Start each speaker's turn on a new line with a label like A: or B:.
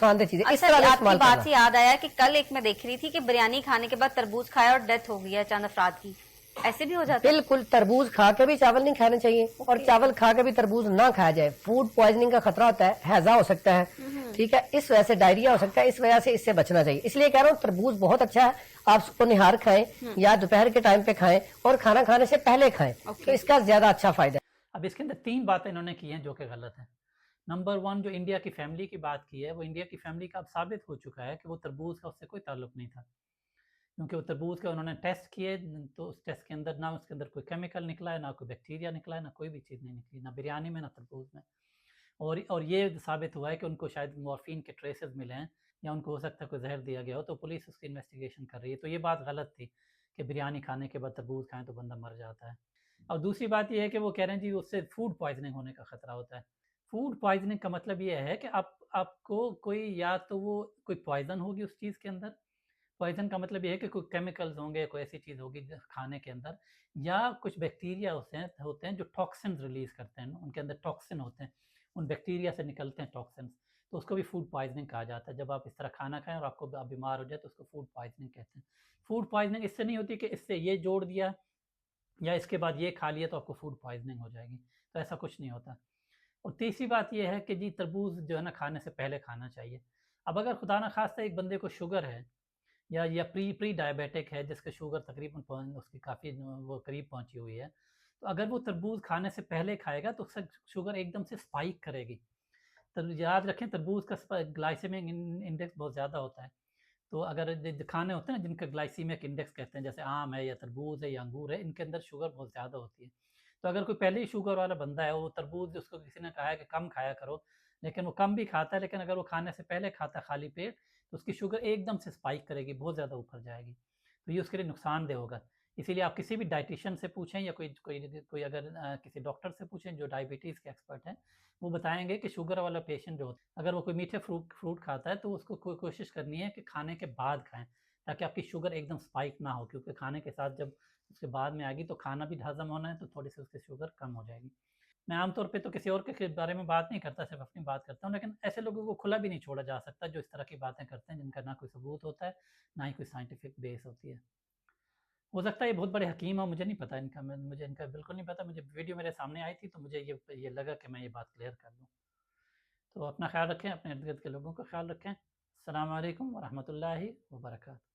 A: खानदार चीजें इस
B: अच्छा,
A: तरह
B: आपकी
A: इस्तेमाल
B: बात
A: करना।
B: से याद आया कि कल एक मैं देख रही थी कि बिरयानी खाने के बाद तरबूज खाया और डेथ हो गई है चंद अफराद की। ऐसे भी हो जाता है?
A: बिल्कुल, तरबूज खा के भी चावल नहीं खाने चाहिए और
B: ओके।
A: चावल खा के भी तरबूज ना खाया जाए। फूड पॉइजनिंग का खतरा होता है, हैजा हो सकता है, ठीक है, इस वजह से डायरिया हो सकता है, इस वजह से इससे बचना चाहिए। इसलिए कह रहा हूँ तरबूज बहुत अच्छा है, आप उसको निहार खाएं या दोपहर के टाइम पे खाएं और खाना खाने से पहले खाएं, तो इसका ज्यादा अच्छा फायदा है।
C: अब इसके अंदर 3 बातें इन्होंने की हैं जो कि गलत है। नंबर 1, जो इंडिया की फैमिली की बात की है, वो इंडिया की फैमिली का अब साबित हो चुका है कि वो तरबूज का उससे कोई ताल्लुक नहीं था, क्योंकि वो तरबूज के उन्होंने टेस्ट किए, तो उस टेस्ट के अंदर ना उसके अंदर कोई केमिकल निकला है, ना कोई बैक्टीरिया निकला है, ना कोई भी चीज़ नहीं निकली, ना बिरयानी में ना तरबूज में। और ये साबित हुआ है कि उनको शायद मॉर्फिन के ट्रेसेस मिले हैं या उनको हो सकता है कोई जहर दिया गया हो, तो पुलिस उसकी इन्वेस्टिगेशन कर रही है। तो ये बात गलत थी कि बिरयानी खाने के बाद तरबूज खाएं तो बंदा मर जाता है। और दूसरी बात ये है कि वो कह रहे हैं जी उससे फूड पॉइजनिंग होने का खतरा होता है। फूड पॉइजनिंग का मतलब ये है कि आपको कोई या तो वो कोई पॉइजन होगी उस चीज़ के अंदर, पॉइजन का मतलब ये है कि कोई केमिकल्स होंगे, कोई ऐसी चीज़ होगी खाने के अंदर, या कुछ बैक्टीरिया होते हैं जो टॉक्सिन रिलीज करते हैं, उनके अंदर टॉक्सिन होते हैं, उन बैक्टीरिया से निकलते हैं टॉक्सिन्स, तो उसको भी फूड पॉइजनिंग कहा जाता है। जब आप इस तरह खाना खाएं और आप बीमार हो जाए तो उसको फूड पॉइजनिंग कहते हैं। फूड पॉइजनिंग इससे नहीं होती कि इससे ये जोड़ दिया या इसके बाद ये खा लिया तो आपको फूड पॉइजनिंग हो जाएगी, तो ऐसा कुछ नहीं होता। और तीसरी बात ये है कि जी तरबूज जो है ना खाने से पहले खाना चाहिए। अब अगर खुदा ना खास्ता एक बंदे को शुगर है या प्री प्री डायबिटिक है जिसका शुगर तकरीबन उसकी काफ़ी वो करीब पहुंची हुई है, तो अगर वो तरबूज खाने से पहले खाएगा तो उसका शुगर एकदम से स्पाइक करेगी। तो याद रखें तरबूज का ग्लाइसेमिक इंडेक्स बहुत ज़्यादा होता है। तो अगर खाने होते हैं ना जिनका ग्लाइसीमिक इंडेक्स कहते हैं, जैसे आम है या तरबूज है या अंगूर है, इनके अंदर शुगर बहुत ज़्यादा होती है। तो अगर कोई पहले ही शुगर वाला बंदा है, वो तरबूज उसको किसी ने कहा है कि कम खाया करो, लेकिन वो कम भी खाता है, लेकिन अगर वो खाने से पहले खाता है खाली पेट, तो उसकी शुगर एकदम से स्पाइक करेगी, बहुत ज़्यादा ऊपर जाएगी, तो ये उसके लिए नुकसानदेह होगा। इसीलिए आप किसी भी डाइटिशियन से पूछें या कोई अगर किसी डॉक्टर से पूछें जो डायबिटीज़ के एक्सपर्ट हैं, वो बताएंगे कि शुगर वाला पेशेंट जो होता है, अगर वो कोई मीठे फ्रूट खाता है तो उसको कोशिश करनी है कि खाने के बाद खाएं, ताकि आपकी शुगर एकदम स्पाइक ना हो, क्योंकि खाने के साथ जब उसके बाद में आएगी तो खाना भी हजम होना है, तो थोड़ी सी उसकी शुगर कम हो जाएगी। मैं आमतौर पे तो किसी और के बारे में बात नहीं करता, सिर्फ अपनी बात करता हूँ, लेकिन ऐसे लोगों को खुला भी नहीं छोड़ा जा सकता जो इस तरह की बातें करते हैं जिनका ना कोई सबूत होता है, ना ही कोई साइंटिफिक बेस होती है। हो सकता है ये बहुत बड़े हकीम हो, मुझे नहीं पता इनका, मुझे इनका बिल्कुल नहीं पता। मुझे वीडियो मेरे सामने आई थी तो मुझे ये लगा कि मैं ये बात क्लियर कर दूँ। तो अपना ख्याल रखें, अपने इर्द गिर्द के लोगों का ख्याल रखें। अस्सलाम वालेकुम वरहमतुल्लाहि वबरकातुहू।